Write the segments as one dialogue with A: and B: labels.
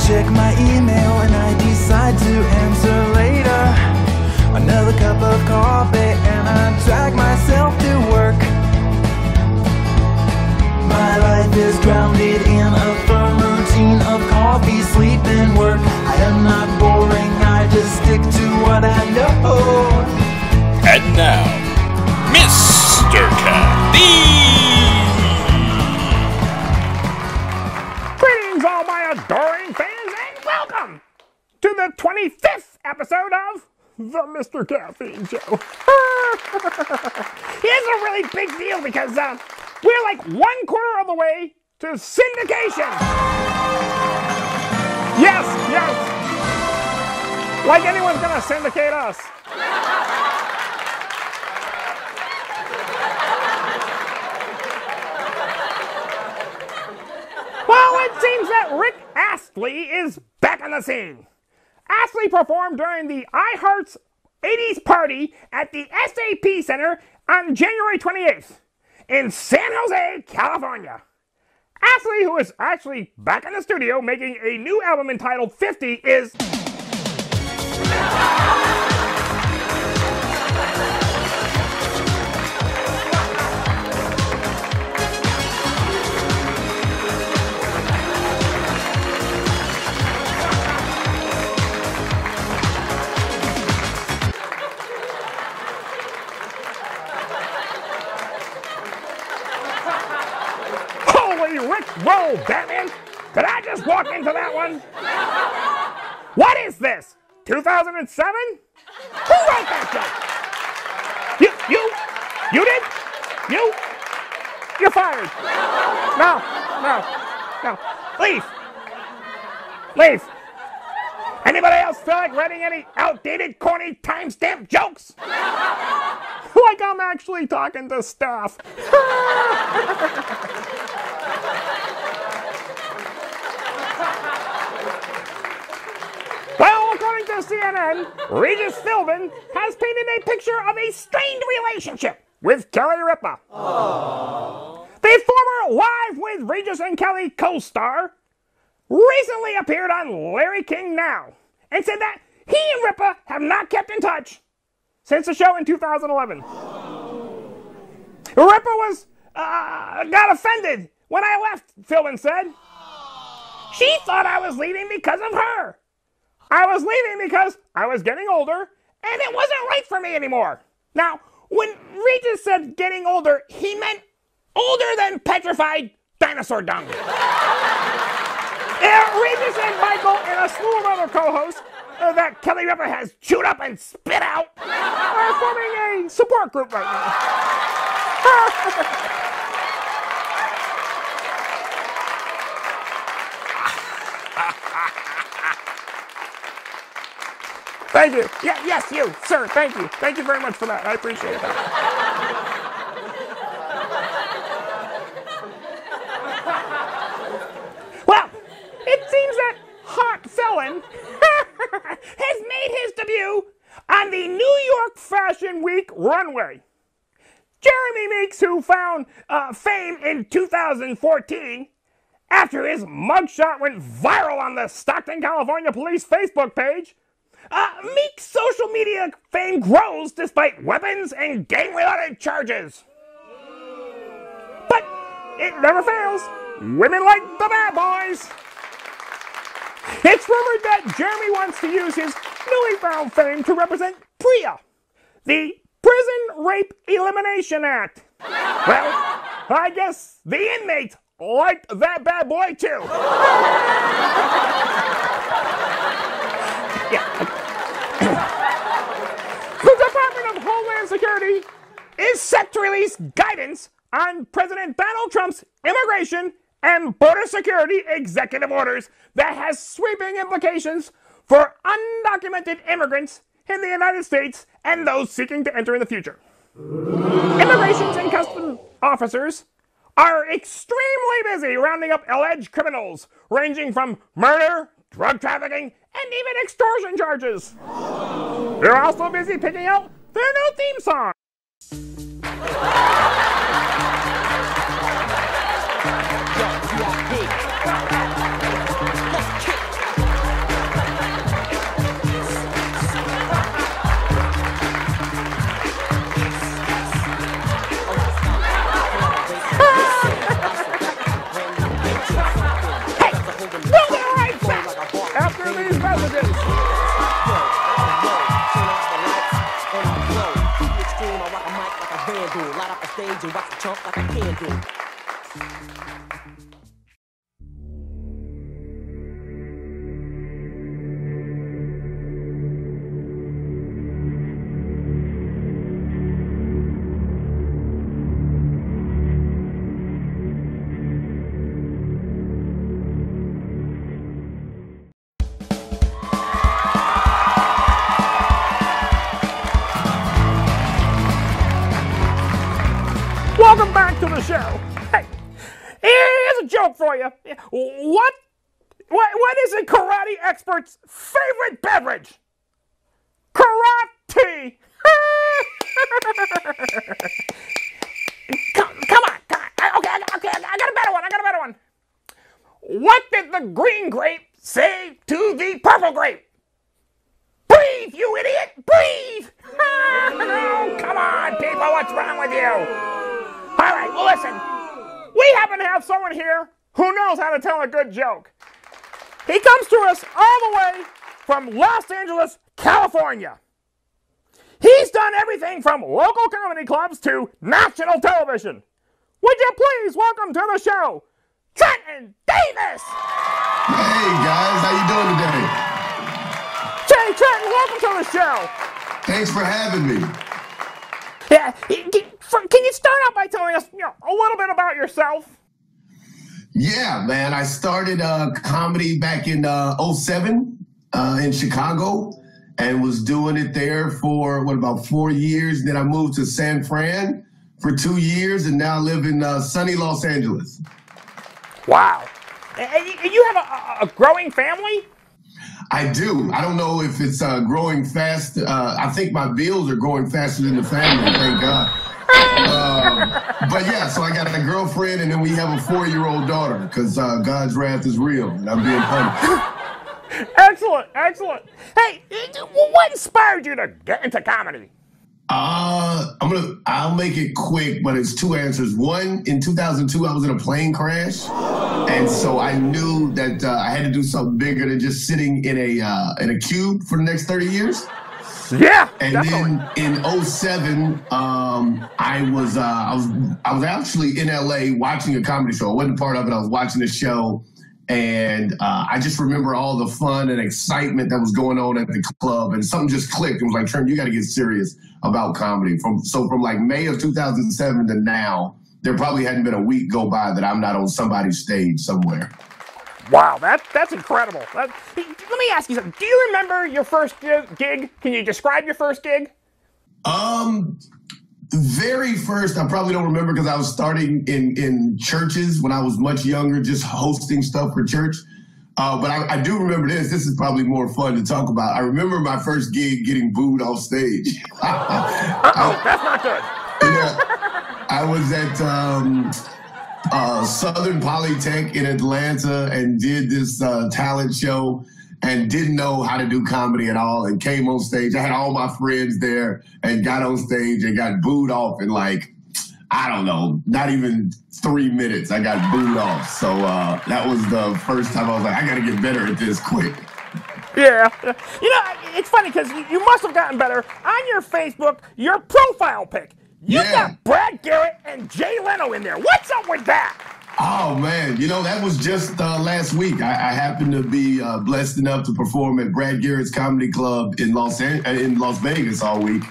A: check my email and I decide to answer later. Another cup of coffee and I drag myself to work. My life is grounded in a firm routine of coffee, sleep, and work. I am not boring, I just stick to what I know.
B: And now, Mr. Caffeine!
C: Greetings, all my adoring fans, and welcome to the 25th episode of the Mr. Caffeine Show. It's a really big deal because we're like 1/4 of the way to syndication. Yes, yes. Like anyone's gonna syndicate us. Well, it seems that Rick Astley is back on the scene. Astley performed during the iHeart's 80s party at the SAP Center on January 28th in San Jose, California. Astley, who is actually back in the studio making a new album entitled 50, is... Rick Roll, Batman! Did I just walk into that one? What is this? 2007? Who wrote that joke? You did? You're fired. No. Leave. Anybody else feel like writing any outdated, corny, timestamp jokes? Like I'm actually talking to staff. Well, according to CNN, Regis Philbin has painted a picture of a strained relationship with Kelly Ripa. Aww. The former Live with Regis and Kelly co-star recently appeared on Larry King Now and said that he and Ripa have not kept in touch since the show in 2011. Ripa got offended when I left, Philbin said. She thought I was leaving because of her. I was leaving because I was getting older and it wasn't right for me anymore. Now, when Regis said getting older, he meant older than petrified dinosaur dung. Regis and Michael and a slew of other co-hosts that Kelly Ripa has chewed up and spit out are forming a support group right now. Thank you. Yes, you, sir. Thank you. Thank you very much for that. I appreciate that. Well, it seems that Hot Felon has made his debut on the New York Fashion Week runway. Jeremy Meeks, who found fame in 2014 after his mugshot went viral on the Stockton, California Police Facebook page, Meek's social media fame grows despite weapons and gang-related charges. But it never fails. Women like the bad boys. It's rumored that Jeremy wants to use his newly found fame to represent PREA, the Prison Rape Elimination Act. Well, I guess the inmates liked that bad boy too. The Department of Homeland Security is set to release guidance on President Donald Trump's immigration and border security executive orders that has sweeping implications for undocumented immigrants in the United States and those seeking to enter in the future. Immigration and Customs officers are extremely busy rounding up alleged criminals ranging from murder, drug trafficking, and even extortion charges. They're also busy picking out their new theme song.
D: Light up the stage and watch the chump like a candle.
C: Welcome back to the show. Hey, here's a joke for you. What is a karate expert's favorite beverage? Karate. Come on. Okay, I got a better one. What did the green grape say to the purple grape? Breathe, you idiot! Breathe! Oh, come on, people, what's wrong with you? All right, well, listen, we happen to have someone here who knows how to tell a good joke. He comes to us all the way from Los Angeles, California. He's done everything from local comedy clubs to national television. Would you please welcome to the show, Trenton Davis!
E: Hey, guys, how you doing today?
C: Hey, Trenton, welcome to the show.
E: Thanks for having me.
C: Yeah, can you start out by telling us, a little bit about yourself?
E: Yeah, man, I started comedy back in 2007 in Chicago and was doing it there for, about 4 years. Then I moved to San Fran for 2 years and now live in sunny Los Angeles.
C: Wow. And you have a growing family?
E: I do. I don't know if it's growing fast. I think my bills are growing faster than the family, thank God. But yeah, so I got a girlfriend and then we have a 4-year-old daughter because God's wrath is real and I'm being punished.
C: Excellent. Hey, what inspired you to get into comedy?
E: I'll make it quick, but it's 2 answers. One, in 2002, I was in a plane crash. And so I knew that I had to do something bigger than just sitting in a cube for the next 30 years.
C: Yeah,
E: and
C: definitely.
E: Then in 2007, I was actually in LA watching a comedy show. I wasn't part of it. I was watching the show, and I just remember all the fun and excitement that was going on at the club, and something just clicked. It was like, Trent, you got to get serious about comedy. From like May of 2007 to now, there probably hadn't been a week go by that I'm not on somebody's stage somewhere.
C: Wow, that's incredible. Let me ask you something. Do you remember your first gig? Can you describe your first gig?
E: Very first, I probably don't remember because I was starting in churches when I was much younger, just hosting stuff for church. But I do remember this. This is probably more fun to talk about. I remember my first gig getting booed off stage.
C: Uh-oh, that's not good.
E: I was at Southern Polytech in Atlanta and did this talent show and didn't know how to do comedy at all and came on stage. I had all my friends there and got on stage and got booed off in I don't know, not even 3 minutes. I got booed off. So that was the first time I was like, I got to get better at this quick.
C: Yeah. It's funny because you must have gotten better. On your Facebook, your profile pic, you got Brad Garrett and Jay Leno in there. What's up with that?
E: Oh, man. That was just last week. I happened to be blessed enough to perform at Brad Garrett's Comedy Club in Las Vegas all week.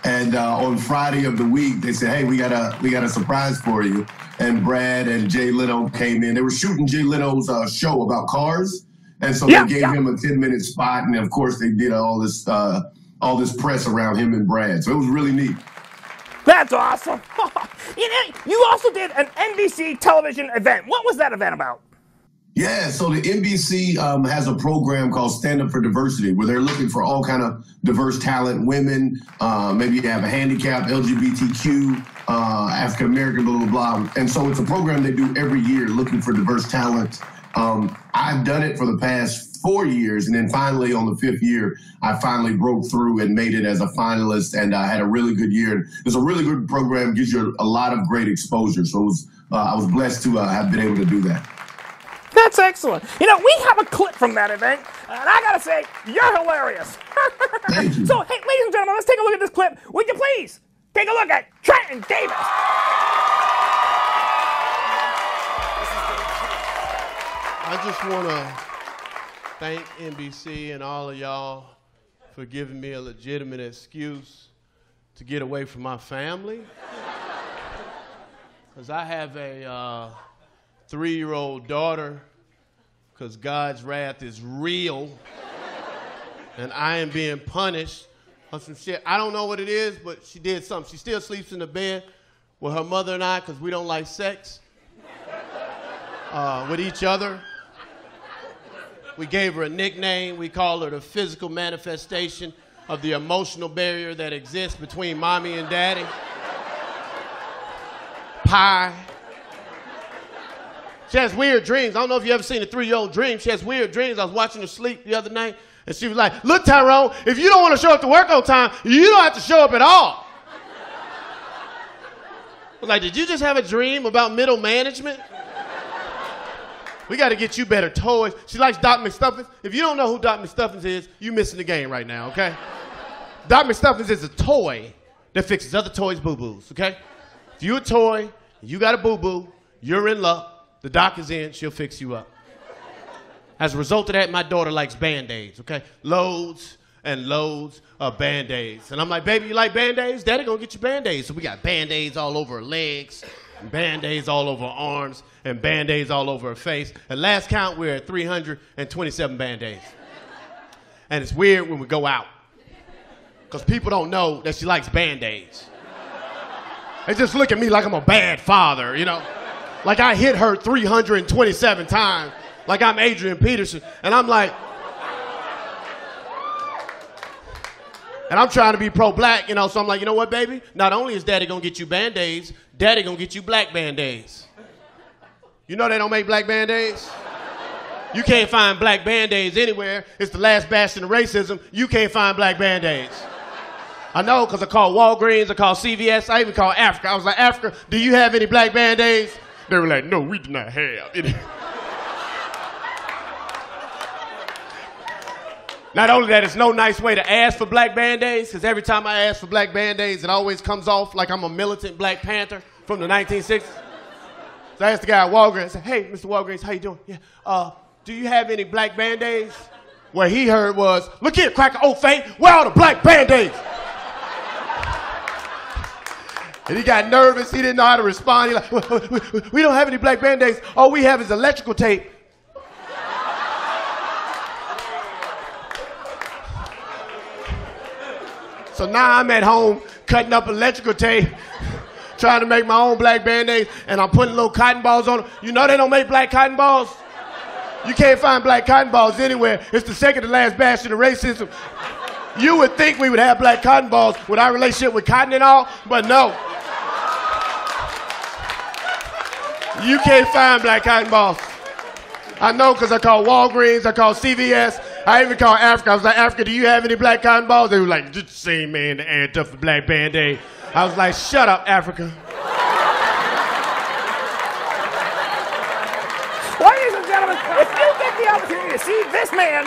E: And on Friday of the week, they said, hey, we got a surprise for you. And Brad and Jay Leno came in. They were shooting Jay Leno's show about cars. And so they gave him a 10-minute spot. And, of course, they did all this press around him and Brad. So it was really neat.
C: That's awesome. You also did an NBC television event. What was that event about?
E: Yeah, so the NBC has a program called Stand Up for Diversity, where they're looking for all kind of diverse talent, women, maybe you have a handicap, LGBTQ, African American, blah, blah, blah. And so it's a program they do every year looking for diverse talent. I've done it for the past 4 years, and then finally on the 5th year, I finally broke through and made it as a finalist, and I had a really good year. It's a really good program, gives you a lot of great exposure. So I was blessed to have been able to do that.
C: That's excellent. You know, we have a clip from that event, and I gotta say, you're hilarious.
E: Thank you.
C: So, hey, ladies and gentlemen, let's take a look at this clip. Would you please take a look at Trenton Davis?
F: I just want to thank NBC and all of y'all for giving me a legitimate excuse to get away from my family. Because I have a 3-year-old daughter, because God's wrath is real, and I am being punished on some shit. I don't know what it is, but she did something. She still sleeps in the bed with her mother and I, because we don't like sex with each other. We gave her a nickname. We call her the physical manifestation of the emotional barrier that exists between mommy and daddy. Pie. She has weird dreams. I don't know if you ever seen a 3-year-old dream. She has weird dreams. I was watching her sleep the other night, and she was like, look, Tyrone, if you don't want to show up to work on time, you don't have to show up at all. I was like, did you just have a dream about middle management? We got to get you better toys. She likes Doc McStuffins. If you don't know who Doc McStuffins is, you're missing the game right now, okay? Doc McStuffins is a toy that fixes other toys' boo-boos, okay? If you're a toy, you got a boo-boo, you're in luck, the doc is in, she'll fix you up. As a result of that, my daughter likes Band-Aids, okay? Loads and loads of Band-Aids. And I'm like, baby, you like Band-Aids? Daddy gonna get you Band-Aids. So we got Band-Aids all over her legs, and Band-Aids all over her arms, and Band-Aids all over her face. And last count, we're at 327 Band-Aids. And it's weird when we go out, because people don't know that she likes Band-Aids. They just look at me like I'm a bad father, you know? Like I hit her 327 times, like I'm Adrian Peterson. And I'm like, and I'm trying to be pro-black, you know, so I'm like, you know what, baby? Not only is daddy gonna get you Band-Aids, daddy gonna get you black Band-Aids. You know they don't make black Band-Aids? You can't find black Band-Aids anywhere. It's the last bastion of racism. You can't find black Band-Aids. I know, because I called Walgreens, I called CVS, I even called Africa. I was like, Africa, do you have any black Band-Aids? They were like, no, we do not have any. Not only that, it's no nice way to ask for black Band-Aids, because every time I ask for black Band-Aids, it always comes off like I'm a militant Black Panther from the 1960s. So I asked the guy at Walgreens, I said, hey, Mr. Walgreens, how you doing? Yeah, do you have any black Band-Aids? What he heard was, look here, Cracker O'Fay, where are the black Band-Aids? And he got nervous, he didn't know how to respond. He like, we don't have any black Band-Aids. All we have is electrical tape. So now I'm at home cutting up electrical tape, trying to make my own black Band-Aids, and I'm putting little cotton balls on them. You know they don't make black cotton balls? You can't find black cotton balls anywhere. It's the second to last bastion of racism. You would think we would have black cotton balls with our relationship with cotton and all, but no. You can't find black cotton balls. I know, because I called Walgreens, I called CVS, I even called Africa. I was like, Africa, do you have any black cotton balls? They were like, just the same man that add up for black Band-Aid. I was like, shut up, Africa.
C: Ladies and gentlemen, if you get the opportunity to see this man,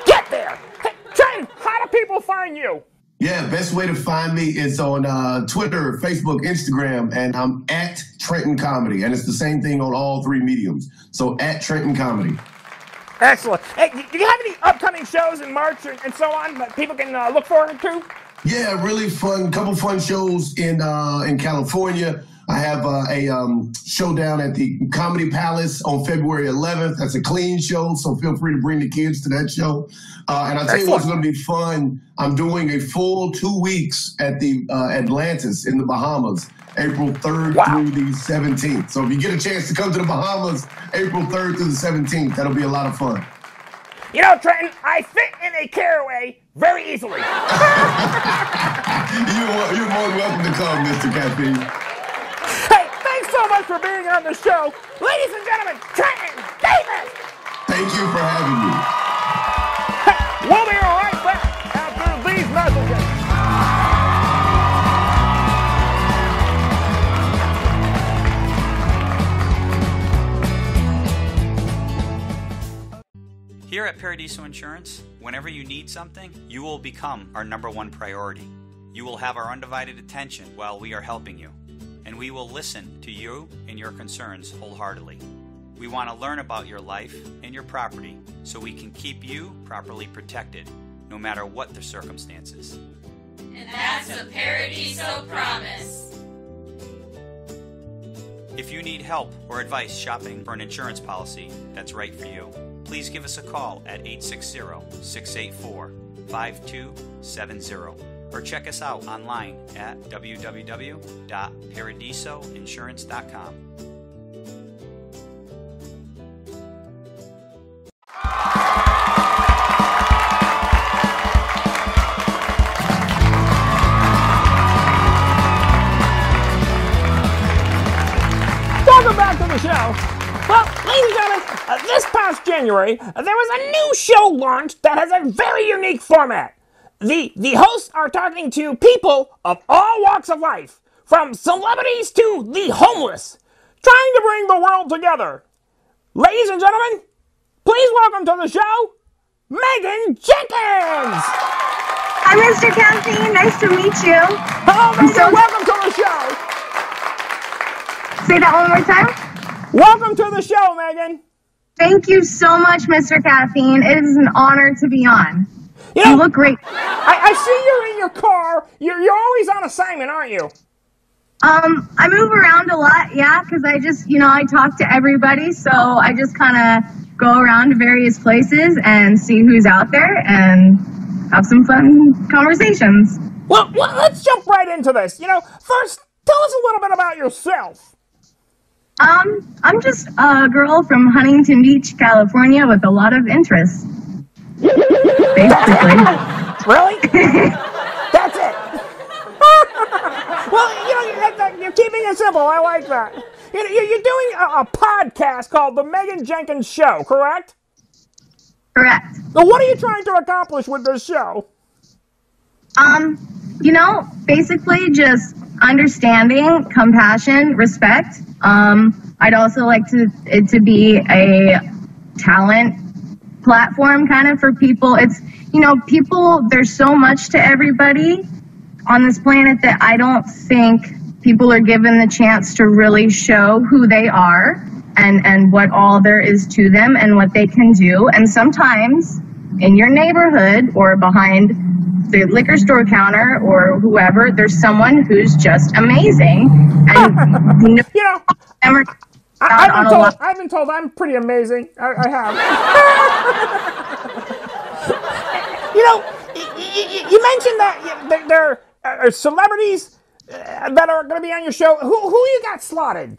C: get there. Hey, Trenton, how do people find you?
E: Yeah, best way to find me is on Twitter, Facebook, Instagram, and I'm at Trenton Comedy. And it's the same thing on all 3 mediums. So at Trenton Comedy.
C: Excellent. Hey, do you have any upcoming shows in March and so on that people can look forward to?
E: Yeah, really fun, couple fun shows in California. I have a show down at the Comedy Palace on February 11th. That's a clean show, so feel free to bring the kids to that show. And I'll tell you what's going to be fun. I'm doing a full 2 weeks at the Atlantis in the Bahamas, April 3rd through the 17th. So if you get a chance to come to the Bahamas, April 3rd through the 17th, that'll be a lot of fun.
C: You know, Trenton, I fit in a caraway very easily.
E: You're more than welcome to come, Mr. Caffeine.
C: Hey, thanks so much for being on the show. Ladies and gentlemen, Trenton Davis!
E: Thank you for having me.
C: Hey, we'll be right back after these messages.
G: Here at Paradiso Insurance, whenever you need something, you will become our #1 priority. You will have our undivided attention while we are helping you, and we will listen to you and your concerns wholeheartedly. We want to learn about your life and your property so we can keep you properly protected, no matter what the circumstances.
H: And that's a Paradiso promise.
G: If you need help or advice shopping for an insurance policy that's right for you, please give us a call at 860-684-5270 or check us out online at www.paradisoinsurance.com.
C: Welcome back to the show. Well, ladies and gentlemen, this past January, there was a new show launched that has a very unique format. The hosts are talking to people of all walks of life, from celebrities to the homeless, trying to bring the world together. Ladies and gentlemen, please welcome to the show, Meghan Jenkins!
I: Hi, Mr. Caffeine. Nice to meet you.
C: Hello, Meghan. Welcome to the show.
I: Say that one more time.
C: Welcome to the show, Meghan.
I: Thank you so much, Mr. Caffeine. It is an honor to be on.
C: You know,
I: you look great.
C: I see you're in your car. You're always on assignment, aren't you?
I: I move around a lot, yeah, because I just, I talk to everybody, so I just kind of go around to various places and see who's out there and have some fun conversations.
C: Well, let's jump right into this. First, tell us a little bit about yourself.
I: I'm just a girl from Huntington Beach, California, with a lot of interests. Basically.
C: Really? That's it. Well, you're keeping it simple. I like that. You're doing a podcast called The Meghan Jenkins Show, correct?
I: Correct.
C: So what are you trying to accomplish with this show?
I: Basically just understanding, compassion, respect. I'd also like it to be a talent platform kind of for people. It's, people, there's so much to everybody on this planet that I don't think people are given the chance to really show who they are and what all there is to them and what they can do. And sometimes in your neighborhood or behind the liquor store counter or whoever, there's someone who's just amazing. And
C: I've been told I'm pretty amazing. I have. You mentioned that there are celebrities that are going to be on your show. Who you got slotted?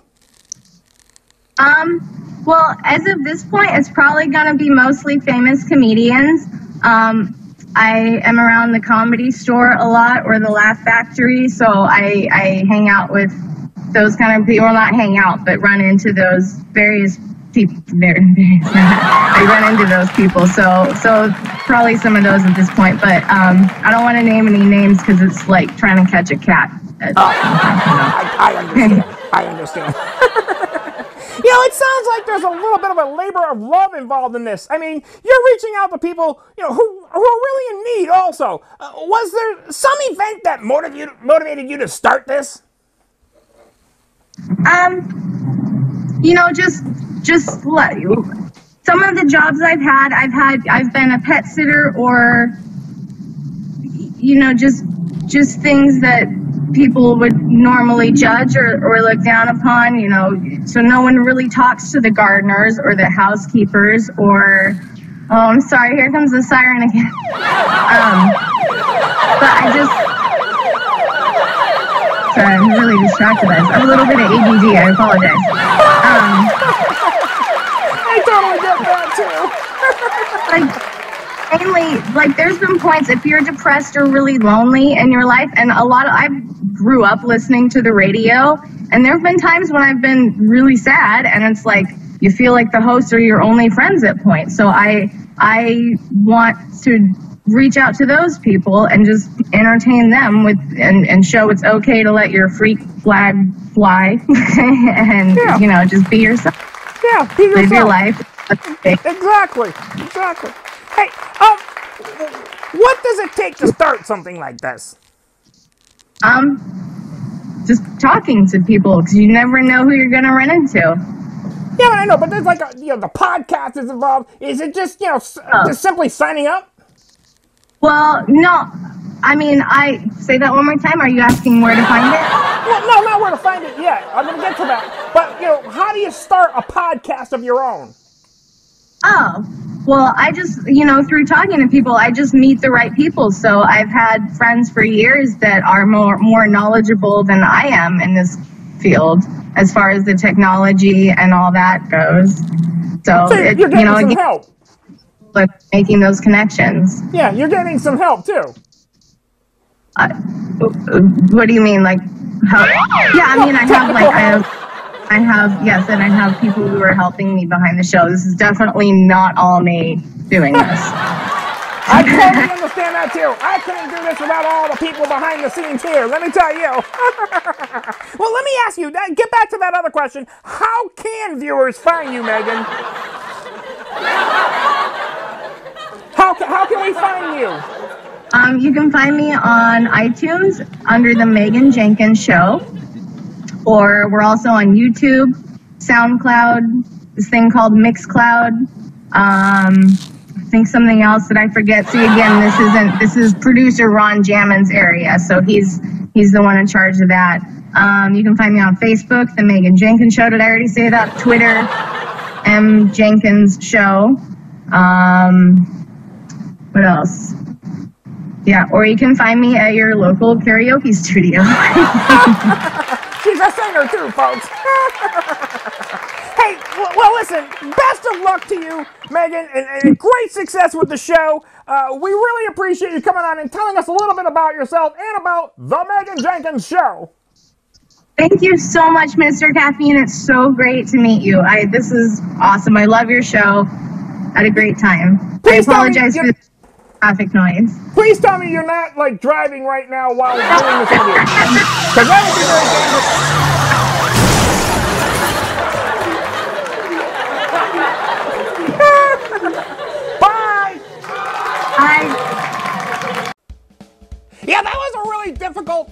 I: Well, as of this point, it's probably going to be mostly famous comedians. I am around the Comedy Store a lot, or the Laugh Factory, so I hang out with those kind of people. Well, not hang out, but run into those various people. I run into those people, so probably some of those at this point. But I don't want to name any names because it's like trying to catch a cat.
C: I understand. I understand. It sounds like there's a little bit of a labor of love involved in this. I mean, you're reaching out to people, who are really in need also. Was there some event that motivated you to start this?
I: Just let you. Some of the jobs I've been a pet sitter or, just things that people would normally judge or look down upon, so no one really talks to the gardeners or the housekeepers or, oh, I'm sorry, here comes the siren again. But sorry, I'm really distracted. I have a little bit of ADD, I apologize.
C: I totally get that too.
I: Mainly, there's been points if you're depressed or really lonely in your life, and I grew up listening to the radio, and there have been times when I've been really sad, and it's like you feel like the hosts are your only friends at points. So I want to reach out to those people and just entertain them and show it's okay to let your freak flag fly and just be yourself.
C: Yeah, be yourself.
I: Live your life.
C: Exactly. Hey, what does it take to start something like this?
I: Just talking to people, because you never know who you're going to run into.
C: Yeah, I know, but there's like the podcast is involved. Is it just just simply signing up?
I: Well, no. I mean, I say that one more time. Are you asking where to find it?
C: Well, no, not where to find it yet. I'm gonna get to that. But how do you start a podcast of your own?
I: Oh, well, I just, through talking to people, I just meet the right people. So I've had friends for years that are more knowledgeable than I am in this field as far as the technology and all that goes. So
C: you're getting some help.
I: But making those connections.
C: Yeah, you're getting some help too.
I: What do you mean, like help? Yeah, I mean, I have people who are helping me behind the show. This is definitely not all me doing this.
C: I totally understand that too. I couldn't do this without all the people behind the scenes here, let me tell you. Well, let me ask you, get back to that other question. How can viewers find you, Meghan? How can we find you?
I: You can find me on iTunes under the Meghan Jenkins Show, or we're also on YouTube, SoundCloud, this thing called Mixcloud. I think something else that I forget. See, again, this is producer Ron Jammon's area, so he's the one in charge of that. You can find me on Facebook, the Meghan Jenkins Show. Did I already say that? Twitter, M Jenkins Show. What else? Yeah, or you can find me at your local karaoke studio.
C: She's a singer too, folks. Hey, well, listen, best of luck to you, Meghan, and great success with the show. We really appreciate you coming on and telling us a little bit about yourself and about the Meghan Jenkins Show.
I: Thank you so much, Mr. Caffeine. It's so great to meet you. This is awesome. I love your show. Had a great time. I apologize for the traffic noise.
C: Please tell me you're not, like, driving right now while doing this interview. Because that would be very dangerous. Bye!
I: Bye.
C: Yeah, that was a really difficult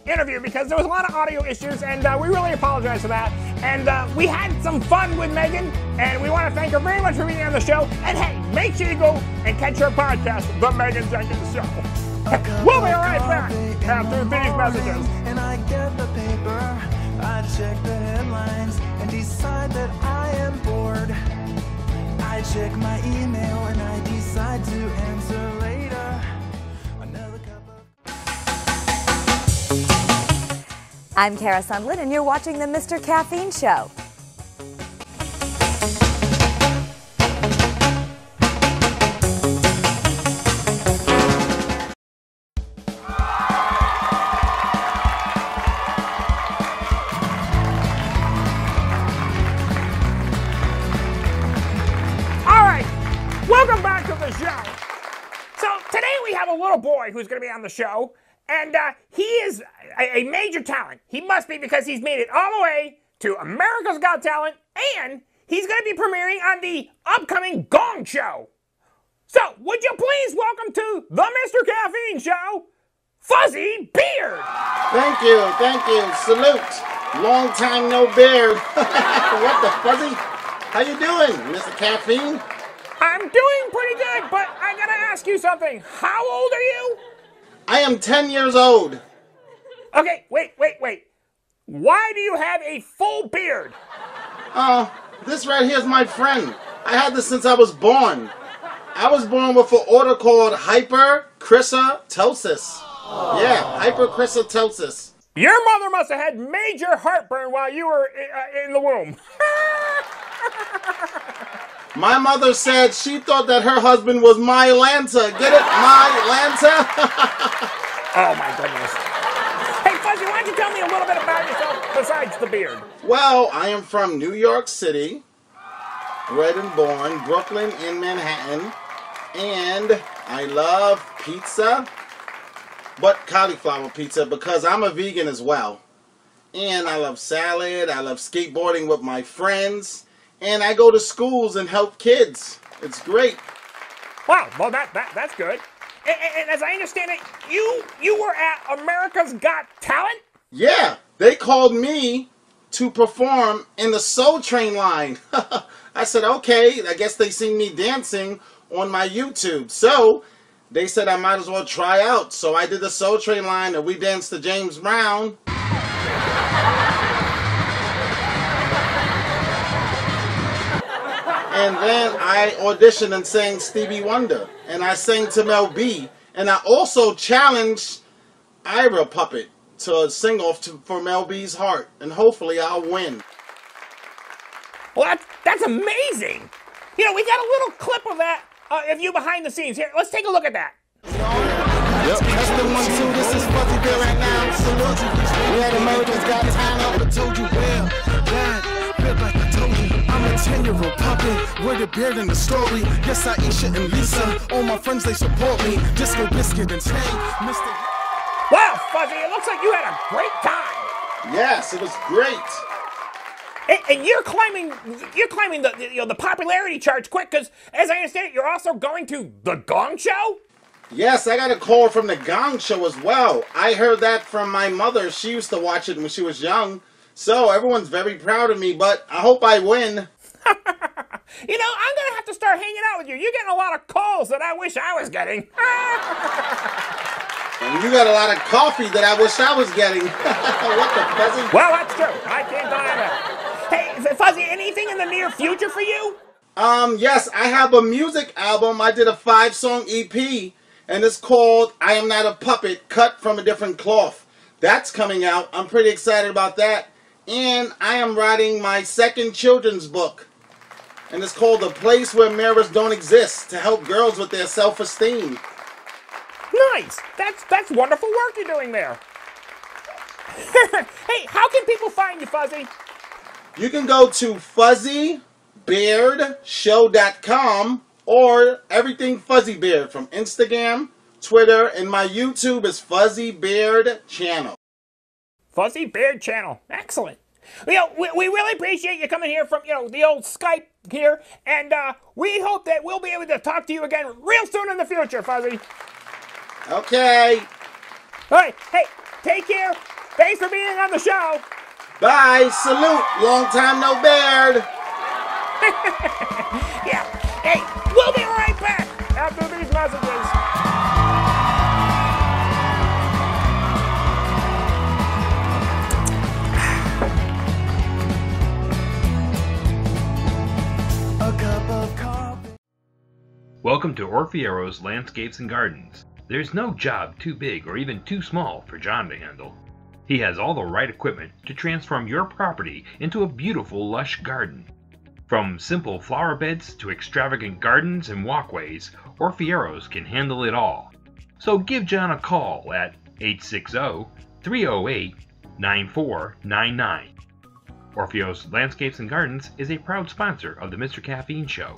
C: interview because there was a lot of audio issues, and we really apologize for that. And we had some fun with Meghan, and we want to thank her very much for being on the show. And hey, make sure you go and catch her podcast, The Meghan Jenkins Show. We'll be right back after these messages.
A: And I get the paper, I check the headlines, and decide that I am bored. I check my email, and I decide to answer later. Another cup of...
J: I'm Kara Sundlin, and you're watching the Mr. Caffeine Show.
C: Welcome back to the show. So today we have a little boy who's going to be on the show, and he is a major talent. He must be, because he's made it all the way to America's Got Talent, and he's going to be premiering on the upcoming Gong Show. So would you please welcome to the Mr. Caffeine Show, Fuzzy Beard.
K: Thank you. Salute. Long time no beard. What the fuzzy? How you doing, Mr. Caffeine?
C: I'm doing pretty good, but I gotta ask you something. How old are you?
K: I am 10 years old.
C: Okay, wait. Why do you have a full beard?
K: This right here is my friend. I had this since I was born. I was born with an order called hyperchrysatosis. Yeah, hyperchrysatosis.
C: Your mother must have had major heartburn while you were in the womb.
K: My mother said she thought that her husband was my Lanta. Get it? My Lanta?
C: Oh, my goodness. Hey, Fuzzy, why don't you tell me a little bit about yourself besides the beard?
K: Well, I am from New York City, bred and born, Brooklyn in Manhattan, and I love pizza, but cauliflower pizza, because I'm a vegan as well. And I love salad, I love skateboarding with my friends, and I go to schools and help kids. It's great.
C: Wow, well, that's good. And as I understand it, you were at America's Got Talent?
K: Yeah, they called me to perform in the Soul Train line. I said, okay, I guess they seen me dancing on my YouTube. So they said I might as well try out. So I did the Soul Train line and we danced to James Brown. And then I auditioned and sang Stevie Wonder. And I sang to Mel B. And I also challenged Ira Puppet to sing off for Mel B's heart. And hopefully I'll win.
C: Well, that's amazing. You know, we got a little clip of that of you behind the scenes. Here, let's take a look at that.
L: Yep. That's the 1, 2. This is Fuzzy Bear right now. Salute you. We had America's Got Talent. I told you well. Bad, feel like I told you. I'm a 10-year-old puppet with a beard in the story. Yes, Aisha and Lisa. All my friends, they support me. Disco Biscuit and Tang. Mr.
C: Wow, Fuzzy, it looks like you had a great time.
K: Yes, it was great.
C: And you're climbing the popularity charts quick, because as I understand it, you're also going to the Gong Show?
K: Yes, I got a call from the Gong Show as well. I heard that from my mother. She used to watch it when she was young. So everyone's very proud of me, but I hope I win.
C: You know, I'm going to have to start hanging out with you. You're getting a lot of calls that I wish I was getting.
K: And you got a lot of coffee that I wish I was getting. What the Fuzzy?
C: Well, that's true. I can't deny that. Hey, Fuzzy, anything in the near future for you?
K: Yes, I have a music album. I did a 5-song EP, and it's called I Am Not a Puppet, Cut from a Different Cloth. That's coming out. I'm pretty excited about that. And I am writing my second children's book. And it's called The Place Where Mirrors Don't Exist, to help girls with their self-esteem.
C: Nice. That's wonderful work you're doing there. Hey, how can people find you, Fuzzy?
K: You can go to fuzzybeardshow.com or everything Fuzzy Beard from Instagram, Twitter, and my YouTube is Fuzzy Beard Channel.
C: Fuzzy Beard Channel. Excellent. You know, we really appreciate you coming here from, the old Skype here, and we hope that we'll be able to talk to you again real soon in the future, Fuzzy.
K: Okay.
C: All right. Hey, take care. Thanks for being on the show.
K: Bye. Salute. Long time no beard.
C: Yeah. Hey, we'll be right back after these messages.
A: A cup of coffee.
M: Welcome to Orfiero's Landscapes and Gardens. There's no job too big or even too small for John to handle. He has all the right equipment to transform your property into a beautiful, lush garden. From simple flower beds to extravagant gardens and walkways, Orfiero's can handle it all. So give John a call at 860-308-9499. Orfiero's Landscapes and Gardens is a proud sponsor of the Mr. Caffeine Show.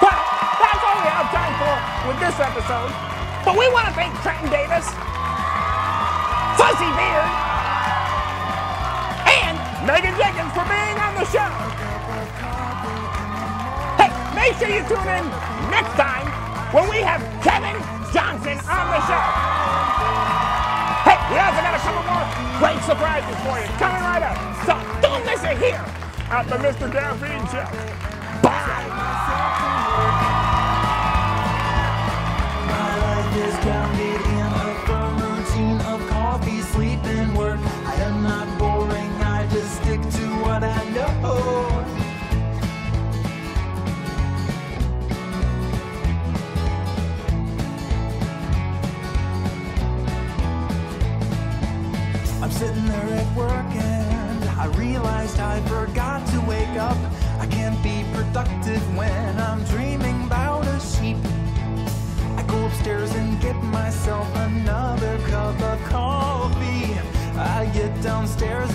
C: Well, that's all we have time for with this episode. But we want to thank Trenton Davis, Fuzzy Beard, and Meghan Jenkins for being on the show. Hey, make sure you tune in next time when we have Kevin Johnson on the show. Hey, we also got a couple more great surprises for you coming right up. So don't miss it here at the Mr. Caffeine Show. Bye.
A: My life is grounded in a firm routine of coffee, sleep, and work. I am not boring, I just stick to what I know. I'm sitting there at work and I realized I forgot to wake up. I can't be productive when I'm dreaming about a sheep. I go upstairs and get myself another cup of coffee. I get downstairs